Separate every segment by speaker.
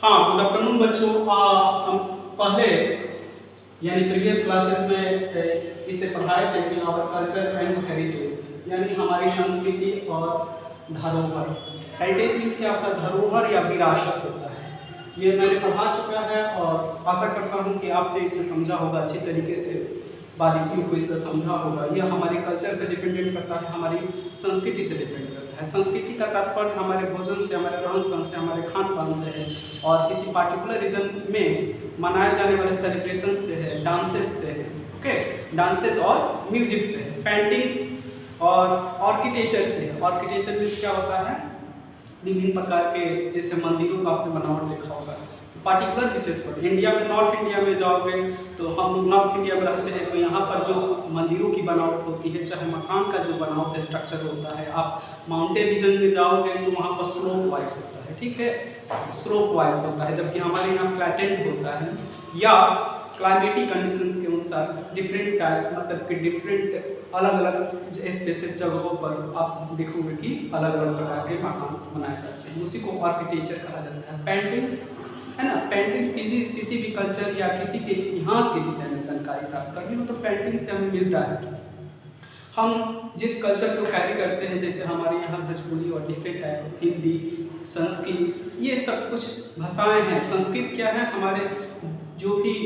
Speaker 1: हाँ, good afternoon बच्चों। हम पहले यानी प्रीवियस क्लासेस में इसे पढ़ाए थे कि आवर कल्चर एंड हेरिटेज यानी हमारी संस्कृति और धरोहर। हेरिटेज मीन्स क्या होता है? धरोहर या विरासत होता है। ये मैंने पढ़ा चुका है और आशा करता हूँ कि आपने इसे समझा होगा अच्छी तरीके से, बारीकियों को इसे समझा होगा। यह हमारे कल्चर से डिपेंडेंट करता है, हमारी संस्कृति से डिपेंड करता है। संस्कृति का तात्पर्य हमारे भोजन से, हमारे रहन सहन से, हमारे खान पान से है और किसी पार्टिकुलर रीजन में मनाए जाने वाले सेलिब्रेशन से है, डांसेस से है, ओके, डांसेस और म्यूजिक से है, पेंटिंग्स और आर्किटेक्चर से है। आर्किटेक्चर मीन्स क्या होता है? विभिन्न प्रकार के, जैसे मंदिरों का आपने बनावट देखा होगा पार्टिकुलर विशेष पर। इंडिया में, नॉर्थ इंडिया में जाओगे तो हम लोग नॉर्थ इंडिया में रहते हैं, तो यहाँ पर जो मंदिरों की बनावट होती है, चाहे मकान का जो बनावट स्ट्रक्चर होता है, आप माउंटेन रीजन में जाओगे तो वहाँ पर स्लोप वाइज होता है, ठीक है, स्लोप वाइज होता है, जबकि हमारे यहाँ फ्लैटेंड होता है। या क्लाइमेटिक कंडीशंस के अनुसार डिफरेंट टाइप, मतलब कि डिफरेंट अलग अलग स्पेसिस जगहों पर आप देखोगे कि अलग अलग प्रकार के मकान बनाए जाते हैं, उसी को आर्किटेक्चर कहा जाता है। पेंटिंग्स है ना, पेंटिंग्स की भी किसी भी कल्चर या किसी के इतिहास के विषय में जानकारी प्राप्त करनी हो तो पेंटिंग से हमें मिलता है। हम जिस कल्चर को कैरी करते हैं, जैसे हमारे यहाँ भोजपुरी और different type of Hindi, Sanskrit, ये सब कुछ भाषाएं हैं। संस्कृत क्या है? हमारे जो भी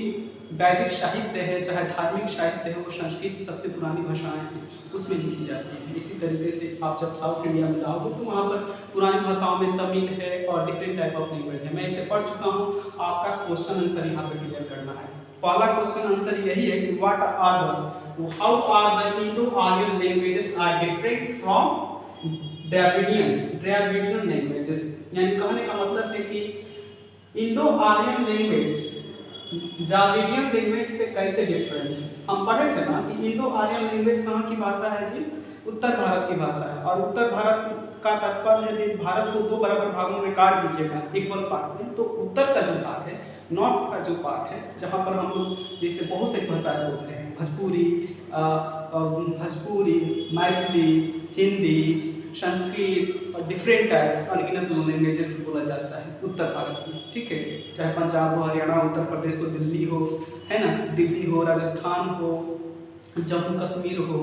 Speaker 1: वैदिक साहित्य है, चाहे धार्मिक साहित्य है, वो संस्कृत सबसे पुरानी भाषाएं हैं, उसमें लिखी जाती है। इसी तरीके से आप जब साउथ इंडिया में जाओगे तो वहाँ पर पुरानी भाषाओं में तमिल है और डिफरेंट टाइप ऑफ लैंग्वेज है। मैं इसे पढ़ चुका हूँ, आपका क्वेश्चन आंसर यहाँ पे क्लियर करना है। पहला क्वेश्चन आंसर यही है कि what are the, how are the Indo Aryan languages are different from Dravidian languages. यानी कहने का मतलब है कि Indo Aryan language Dravidian language से कैसे डिफरेंट है। हम पढ़े थे ना कि इंडो आर्यन लैंग्वेज कहाँ की भाषा है जी? उत्तर भारत की भाषा है। और उत्तर भारत का तात्पर्य है कि भारत को दो बराबर भागों में काट दीजिएगा, इक्वल पार्ट में, तो उत्तर का जो भाग है, नॉर्थ का जो पार्ट है, जहाँ पर हम लोग जैसे बहुत सारी भाषाएं बोलते हैं, भोजपुरी, मैथिली, हिंदी, संस्कृत और डिफरेंट टाइप अनगिनत लैंग्वेजेस बोला जाता है उत्तर भारत में, ठीक है, चाहे पंजाब हो, हरियाणा, उत्तर प्रदेश हो, दिल्ली हो, है ना, दिल्ली हो, राजस्थान हो, जम्मू कश्मीर हो,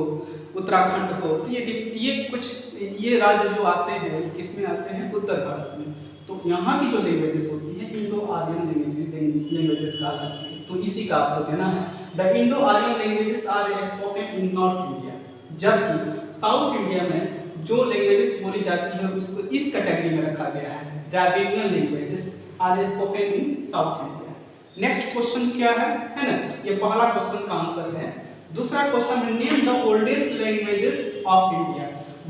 Speaker 1: उत्तराखंड हो, तो ये राज्य जो आते हैं किसमें आते हैं? उत्तर भारत में। तो यहाँ की जो लैंग्वेजेस होती है इंडो आर्यन लैंग्वेजेस कहलाती है, तो इसी का आपको देना है। The Indo Aryan languages are spoken in North India, जबकि साउथ इंडिया में जो लैंग्वेजेस बोली जाती है उसको इस कैटेगरी में रखा गया है, Dravidian languages are spoken in South India. Next question क्या है ना, ये पहला क्वेश्चन का आंसर है। दूसरा क्वेश्चन है, name the oldest languages of India.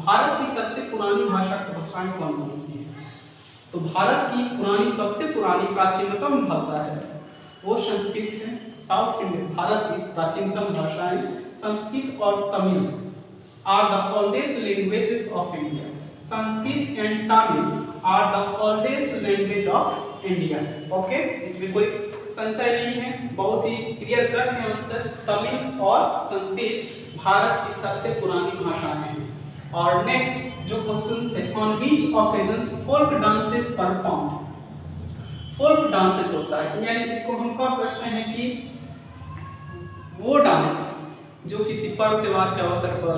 Speaker 1: Bharat की सबसे पुरानी भाषाएं कौन कौन सी है? तो भारत की पुरानी, सबसे पुरानी प्राचीनतम भाषा है वो संस्कृत है। साउथ इंडिया, भारत की प्राचीनतम भाषाएं संस्कृत और Tamil are the oldest languages of India. Sanskrit and Tamil are the oldest language of India. Okay? इसमें कोई संशय नहीं है, बहुत ही क्लियर कट है आंसर। तमिल और संस्कृत भारत की सबसे पुरानी भाषाएं हैं। और नेक्स्ट जो क्वेश्चन है, on which occasions folk dances performed? folk dances होता है, यानी इसको हम कह सकते हैं कि वो डांस जो किसी पर्व त्योहार के अवसर पर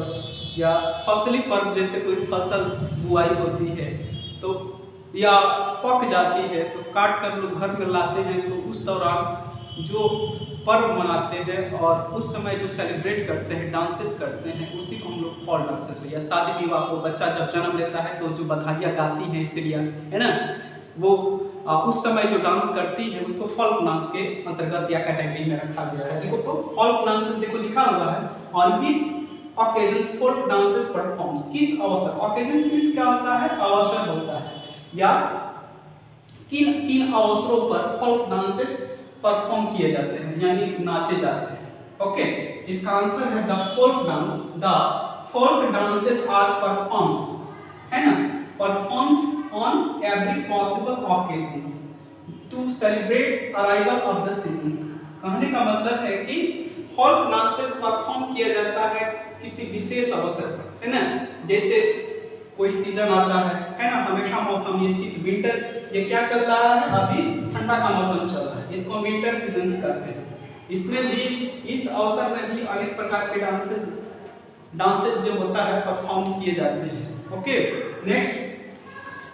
Speaker 1: या फसली पर्व, जैसे कोई फसल बुआई होती है तो या पक जाती है तो काट कर लोग घर में लाते हैं, तो उस दौरान जो पर्व मनाते हैं और उस समय जो सेलिब्रेट करते हैं, डांसेस करते हैं, उसी को हम लोग फॉल्क डांसेस हो। या शादी विवाह को बच्चा जब जन्म लेता है तो जो बधाइयाँ गाती हैं स्त्रियाँ, है ना, वो उस समय जो डांस करती है उसको फॉल्क डांस के अंतर्गत या कैटेगरी में रखा गया है। देखो तो फॉल्क डांसेस देखो लिखा हुआ है, on which occasions folk dances performs, किस अवसर, occasions मींस क्या होता है? अवसर होता है, या किन किन अवसरों पर folk dances परफॉर्म किए जाते हैं, यानी नाचे जाते हैं। ओके, इसका आंसर है the folk dances are performed, है ना, performed on every possible occasions to celebrate arrival of the seasons। कहने का मतलब है कि folk dances परफॉर्म किया जाता है किसी विशेष अवसर पर, है ना, जैसे कोई सीजन आता है ना, हमेशा मौसम, ये विंटर विंटर, ये क्या चल रहा है, अभी ठंडा का मौसम चल रहा है, इसको हम विंटर सीजन्स कहते हैं। इसमें भी, इस अवसर में भी अनेक प्रकार के डांसेस जो होता है परफॉर्म किए जाते हैं। ओके, नेक्स्ट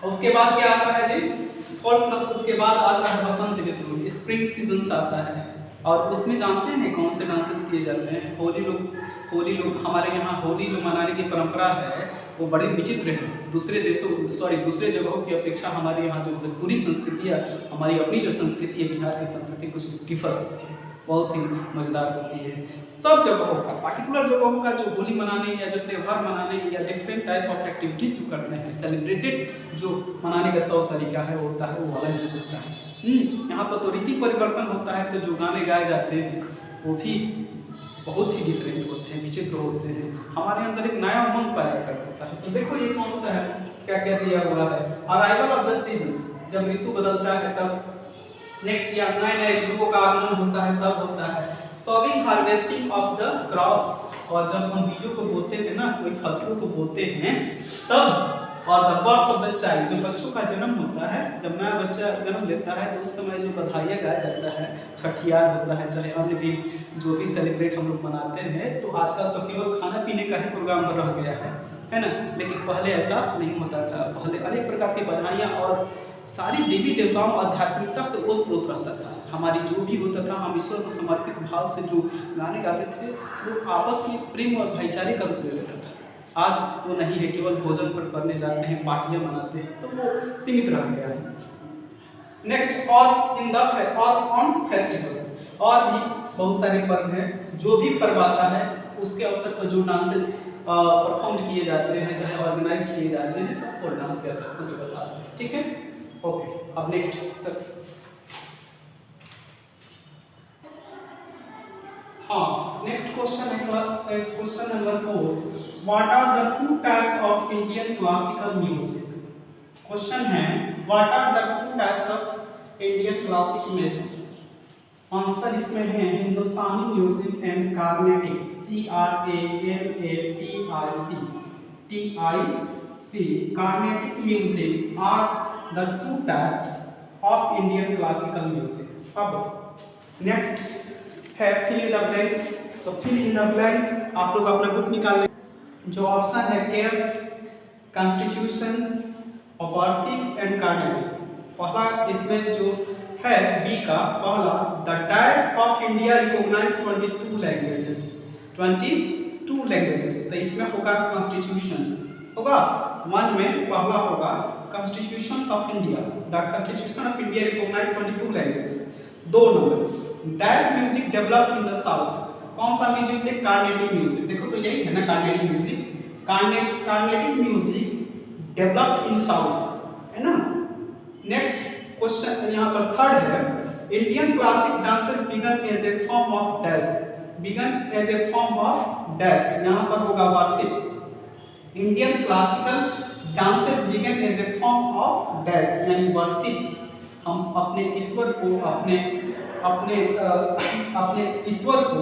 Speaker 1: उसके बाद क्या आता है जी, उसके बाद आता है बसंत ऋतु, स्प्रिंग सीजन आता है, और उसमें जानते हैं कौन से डांसेस किए जाते हैं। होली लोग हमारे यहाँ होली जो मनाने की परंपरा है वो बड़ी विचित्र है, दूसरे जगहों की अपेक्षा हमारे यहाँ जो भोजपुरी संस्कृति है, हमारी अपनी जो संस्कृति है बिहार की संस्कृति कुछ डिफर होती है, बहुत ही मज़ेदार होती है। सब जगहों का, पार्टिकुलर जगहों का जो होली मनाने या जो त्यौहार मनाने या डिफरेंट टाइप ऑफ एक्टिविटीज जो करते हैं, सेलिब्रेटेड जो मनाने का तौर तरीका है होता है वो अलग ही होता है। यहाँ पर तो रीति परिवर्तन होता है, तो जो गाने गाए जाते हैं वो भी बहुत ही डिफरेंट होते हैं, विचित्र होते हैं, हमारे अंदर एक नया उमंग पैदा कर देता है। तो देखो ये कौन सा है, क्या क्या दिया हुआ है, अराइवल ऑफ द सीजन्स, जब ऋतु बदलता है तब, नेक्स्ट या नए ऋतुओं का आगमन होता है तब होता है, sowing harvesting of the crops, और जब हम बीजों को बोते हैं ना, कोई फसलों को बोते हैं तब, और the birth of the child, जो बच्चों का जन्म होता है, जब नया बच्चा जन्म लेता है तो उस समय जो बधाइयाँ गाया जाता है, छठियार होता है, चाहे अन्य भी जो भी सेलिब्रेट हम लोग मनाते हैं। तो आजकल तो केवल खाना पीने का ही प्रोग्राम रह गया है ना, लेकिन पहले ऐसा नहीं होता था। पहले अनेक प्रकार की बधाइयाँ और सारी देवी देवताओं आध्यात्मिकता से ओतप्रोत रहता था। हमारी जो भी होता था, हम ईश्वर को समर्पित भाव से जो गाने गाते थे वो आपस में प्रेम और भाईचारे का रूप ले लेता था। आज वो नहीं है, केवल भोजन पर करने जाते हैं, पार्टियां मनाते हैं, तो वो सीमित रह गया है। नेक्स्ट, और ऑन फेस्टिवल्स, और भी बहुत सारे पर्व हैं, जो भी पर्व आता है उसके अवसर पर जो डांसेस परफॉर्म किए जाते हैं, चाहे ऑर्गेनाइज किए जाते हैं, सब फोक डांस कहते हैं, बताते हैं। ठीक है, ओके, अब नेक्स्ट सर, हाँ, नेक्स्ट क्वेश्चन है question number 4, what are the two types of Indian classical music. Question है, what are the two types of Indian classical music. Answer इसमें है Hindustani music and Carnatic, CRANATIC, Carnatic music are the two types of Indian classical music. अब next है fill in the blanks, तो fill in the blanks आप लोग अपना book निकाल लें। जो ऑप्शन है caves, constitutions, worship and Carnatic. पहला इसमें जो है बी का पहला, the dash of India recognise 22 languages, 22 languages, तो इसमें होगा कॉन्स्टिट्यूशंस होगा, वन में पहला होगा constitutions of India, the constitution of India recognise 22 languages. 2 number, dash music developed in the south, कौन सा म्यूजिक है, कार्नेटिक म्यूजिक, देखो तो यही है ना Carnatic music, Carnatic music developed in south, है ना। नेक्स्ट क्वेश्चन यहाँ पर थर्ड है, Indian classic dances began as a form of dash, began as a form of dash, यहाँ पर होगा worship. Indian classical dances began as a form of dash, यानी worships, हम अपने ईश्वर को अपने ईश्वर को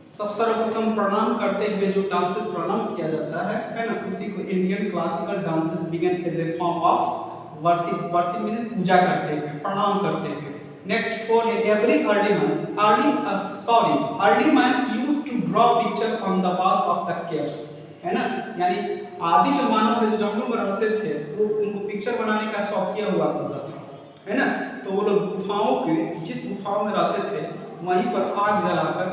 Speaker 1: सब सर्वप्रथम प्रणाम करते हुए जो डांसेस प्रणाम किया जाता है ना, उसी को Indian classical dances began as a form of worship, worship mean पूजा करते हुए, प्रणाम करते हुए। नेक्स्ट 4 है every early man used to draw picture on the walls of the caves, है ना, यानी आदि जो मानव है जो जंगलों में रहते थे वो उनको पिक्चर बनाने का शौक किया हुआ होता था, है ना, तो वो लोग गुफाओं के, जिस गुफाओं में रहते थे वहीं पर आग जलाकर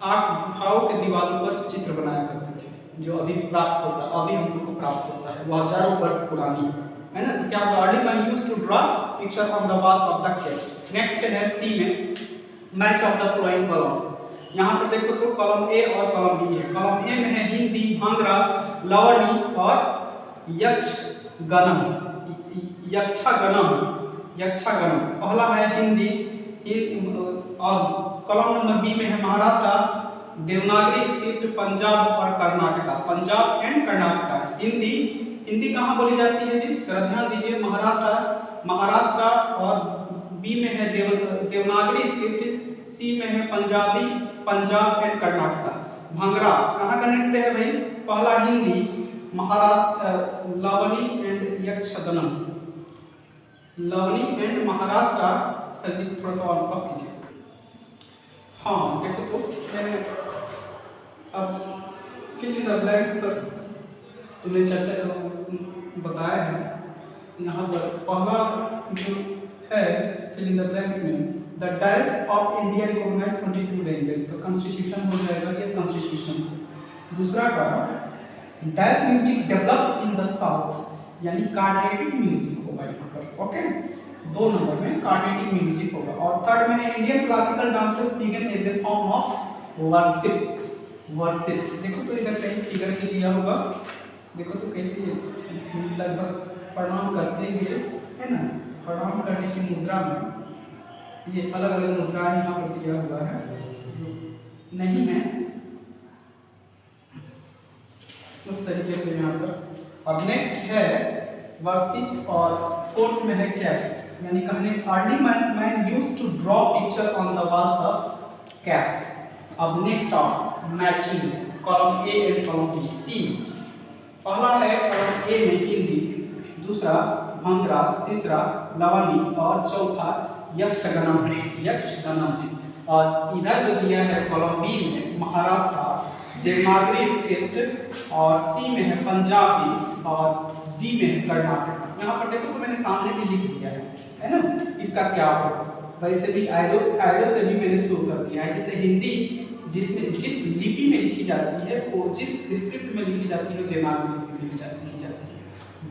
Speaker 1: गुफाओं के दीवारों पर चित्र बनाया करते थे, जो अभी प्राप्त होता है, अभी हम लोग को प्राप्त होता है, वो हजारों वर्ष पुरानी है ना। तो क्या early man used to draw picture on the walls of the caves. Next है सी में match of the flowing columns, यहाँ पर देखो तो कॉलम ए और कॉलम बी है। कॉलम ए में है हिंदी, भांगड़ा, लावणी और यक्षगणम। पहला है हिंदी, और कॉलम नंबर बी में है महाराष्ट्र, देवनागरी स्क्रिप्ट, पंजाब और कर्नाटका, पंजाब एंड कर्नाटका। हिंदी कहाँ बोली जाती है जी, जरा ध्यान दीजिए, महाराष्ट्र, और बी में है देवनागरी स्क्रिप्ट, सी में है पंजाबी, पंजाब एंड कर्नाटका। भांगड़ा कहाँ का नृत्य है भाई, पहला हिंदी, महाराष्ट्र, लावणी एंड यक्षगणम। लवनी एंड महाराष्ट्र। सर जी थोड़ा सा और अप कीजिए। हाँ देखो तो मैंने अब फिल इन द ब्लैंक्स पर तुम्हें चर्चा बताया है। यहाँ पर पहला जो है फिल इन द ब्लैंक्स में, the dash of India recognise 22 language, तो कॉन्स्टिट्यूशन हो जाएगा ये कॉन्स्टिट्यूशन से। दूसरा का dash music develop in the south, यानी कार्नेटिक म्यूजिक होगा यहाँ पर। ओके, 2 नंबर में कार्नेटिक म्यूजिक होगा। और थर्ड में Indian classical dances begin as a form of worship. Worships देखो तो इधर कहीं फिगर भी दिया होगा, देखो तो कैसे लगभग प्रणाम करते हुए, है ना, प्रणाम करने की मुद्रा में ये अलग अलग मुद्राएं यहाँ पर दिया हुआ है, जो नहीं है उस तरीके से यहाँ पर। अब नेक्स्ट है वर्शिप और फोर्थ में है कैप्स, यानी कहने early man used to draw picture on the walls of caves. अब next of matching, column A and column B. See पहला है कॉलम ए में हिंदी, दूसरा भंगरा, तीसरा लवनी और चौथा यक्षगणम। यक्षगणम। और इधर जो दिया है कॉलम बी में महाराष्ट्र, देवनागरी स्क्रिप्ट, और सी में है पंजाबी, और डी में है कर्नाटक। यहाँ पर देखो तो मैंने सामने भी लिख दिया है ना, इसका क्या होगा। वैसे भी एरो से भी मैंने शुरू कर दिया है। जैसे हिंदी जिस लिपि में लिखी जाती है, वो जिस स्क्रिप्ट में लिखी जाती है, देवनागरी लिपि में लिखी जाती है।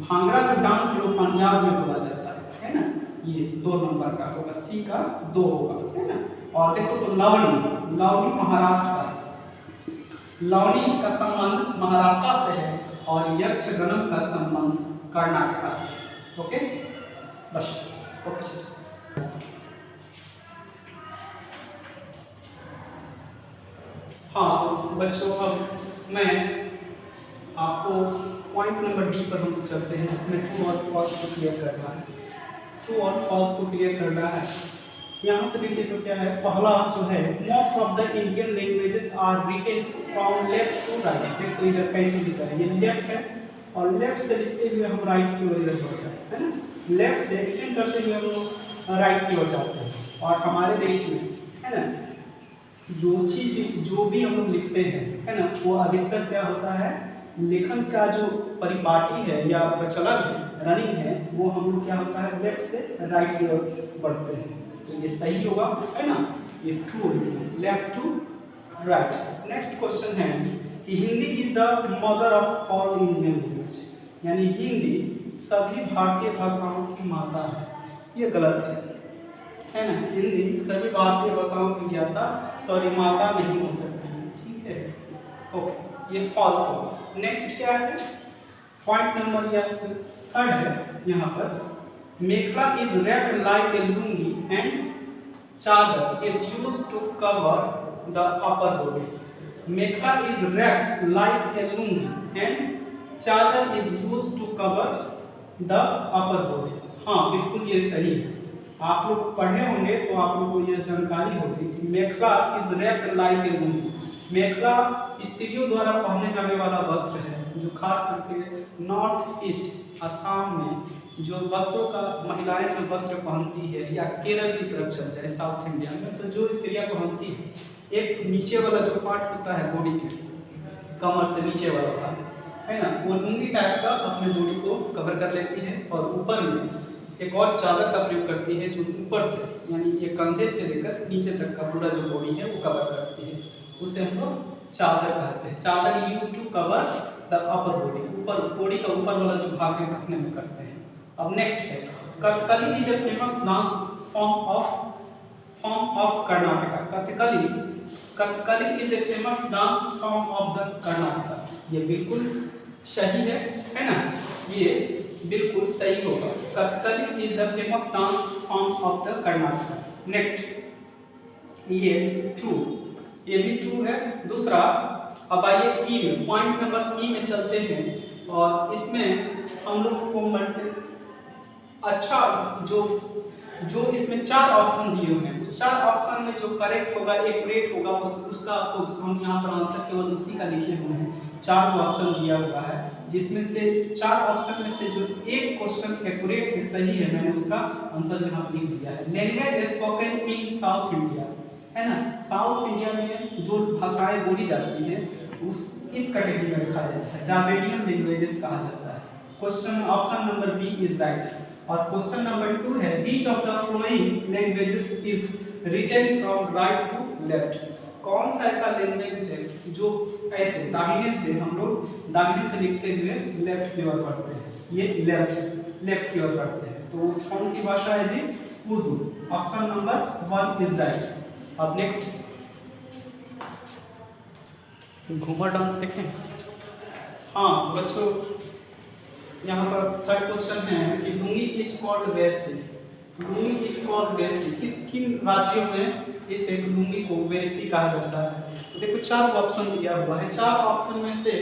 Speaker 1: भांगड़ा जो डांस है वो पंजाब में बोला जाता है ना, ये 2 नंबर का होगा, सी का 2 होगा, है ना। और देखो तो लवनी, लवनी महाराष्ट्र का, लवनी का संबंध महाराष्ट्र से है और यक्षगणम का संबंध कर्नाटक से। ओके बस, ओके। हाँ तो बच्चों अब मैं आपको पॉइंट नंबर डी पर हम चलते हैं, जिसमें ट्रू और फॉल्स को क्लियर करना है। ट्रू और फॉल्स को क्लियर करना है। यहाँ से देखिए तो क्या है, पहला जो है most of the Indian languages are written from left to right. देखो इधर कैसे लिखा है, ये लेफ्ट है और लेफ्ट से लिखते हुए हम राइट की ओर इधर बढ़ रहे हैं, है ना। लेफ्ट से रिटेन करते हुए हम राइट की ओर जाते हैं। और हमारे देश में, है ना, जो भी हम लोग लिखते हैं, है ना, वो अधिकतर क्या होता है, लेखन का जो परिपाटी है या प्रचलन है, रनिंग है, वो हम लोग क्या होता है लेफ्ट से राइट की ओर बढ़ते हैं। तो ये सही होगा, है ना, ये ट्रू है, left to right. Next question है कि Hindi is the mother of all Indian language, यानी हिंदी सभी भारतीय भाषाओं की माता है। ये गलत है ना। हिंदी सभी भारतीय भाषाओं की माता नहीं हो सकती है, ठीक है। ओके, ये फॉल्स होगा। नेक्स्ट क्या है, पॉइंट नंबर या थर्ड है यहाँ पर, mekhela is wrapped like a lungi and chadar is used to cover the upper bodies. Mekhela is wrapped like a lungi and chadar is used to cover the upper bodies. हाँ बिल्कुल ये सही है, आप लोग पढ़े होंगे तो आप लोगों को यह जानकारी होगी कि mekhela is wrapped like a lungi. Mekhela स्त्रियों द्वारा पहने जाने वाला वस्त्र है, जो खास करके नॉर्थ ईस्ट असम में जो वस्त्रों का महिलाएं जो वस्त्र पहनती है, या केरल की तरफ चलते हैं साउथ इंडिया में, तो जो स्त्रियां पहनती है, एक नीचे वाला जो पार्ट होता है बॉडी के, कमर से नीचे वाला पार्ट, है ना, वो लुंगी टाइप का अपने बॉडी को कवर कर लेती है, और ऊपर में एक और चादर का प्रयोग करती है, जो ऊपर से यानी ये कंधे से लेकर नीचे तक का पूरा जो बॉडी है वो कवर करती है, उसे हम लोग चादर कहते हैं। चादर use to cover the upper body, ऊपर बॉडी का ऊपर वाला जो भाग है ढकने में करते हैं। अब नेक्स्ट है Kathakali is a famous dance form of Karnataka. Kathakali is a famous dance form of the Karnataka. ये बिल्कुल सही है ना, ये बिल्कुल सही होगा। Kathakali is the famous dance form of the Karnataka. Next ये ट्रू, ये भी ट्रू है। दूसरा अब आइए ई में, पॉइंट नंबर ई में चलते हैं, और इसमें हम लोग को अच्छा जो इसमें 4 ऑप्शन दिए हुए हैं, उस 4 ऑप्शन में जो करेक्ट होगा, एक्यूरेट होगा, उसका आपको हम यहाँ पर आंसर केवल उसी का लिखे हुए हैं। 4 ऑप्शन दिया हुआ है, जिसमें से 4 ऑप्शन में से जो एक क्वेश्चन एक्यूरेट है, सही है, मैंने उसका आंसर यहाँ लिख दिया है। Language spoken in South India, है ना, साउथ इंडिया में जो भाषाएं बोली जाती हैं उस इस कैटेगरी में रखा जाता है, द्राविडियन लैंग्वेजेस कहा जाता है। Question option number B is right. और क्वेश्चन नंबर 2 है, which of the following languages is written from right to left. कौन सा ऐसा लैंग्वेज है जो ऐसे दाहिने से, हम लोग दाहिने से लिखते हुए लेफ्ट की ओर पढ़ते हैं, ये लेफ्ट की ओर पढ़ते हैं, तो कौन सी भाषा है जी? Urdu. Option number 1 is right. अब नेक्स्ट घूमर डांस देखें। हाँ बच्चों, यहाँ पर थर्ड क्वेश्चन है कि lungi is called veshti. Lungi is called veshti, किन राज्यों में इस एक लुंगी को वेस्टी कहा जाता है? तो देखो 4 ऑप्शन दिया हुआ है, 4 ऑप्शन में से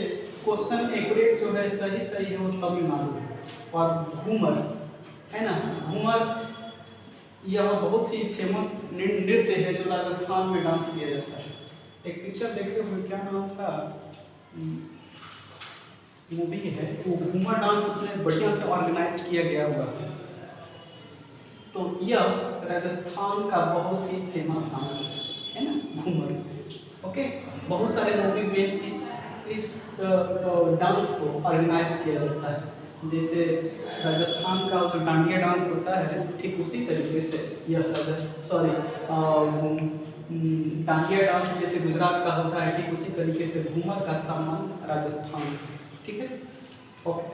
Speaker 1: क्वेश्चन एक्यूरेट जो है, सही है, वो तमिलनाडु है। और घूमर है ना, घूमर यह बहुत ही फेमस नृत्य है जो राजस्थान में डांस किया जाता है। एक पिक्चर देखे हुए, क्या नाम था, मूवी है वो, घूमर डांस उसमें बढ़िया से ऑर्गेनाइज किया गया हुआ है। तो यह राजस्थान का बहुत ही फेमस डांस है ना, घूमर। ओके, बहुत सारे मूवी में इस डांस को ऑर्गेनाइज किया जाता है। जैसे राजस्थान का जो डांडिया डांस होता है, ठीक उसी तरीके से यह डांडिया डांस जैसे गुजरात का होता है, ठीक उसी तरीके से घूमर का सामान राजस्थान से, ठीक है। ओके,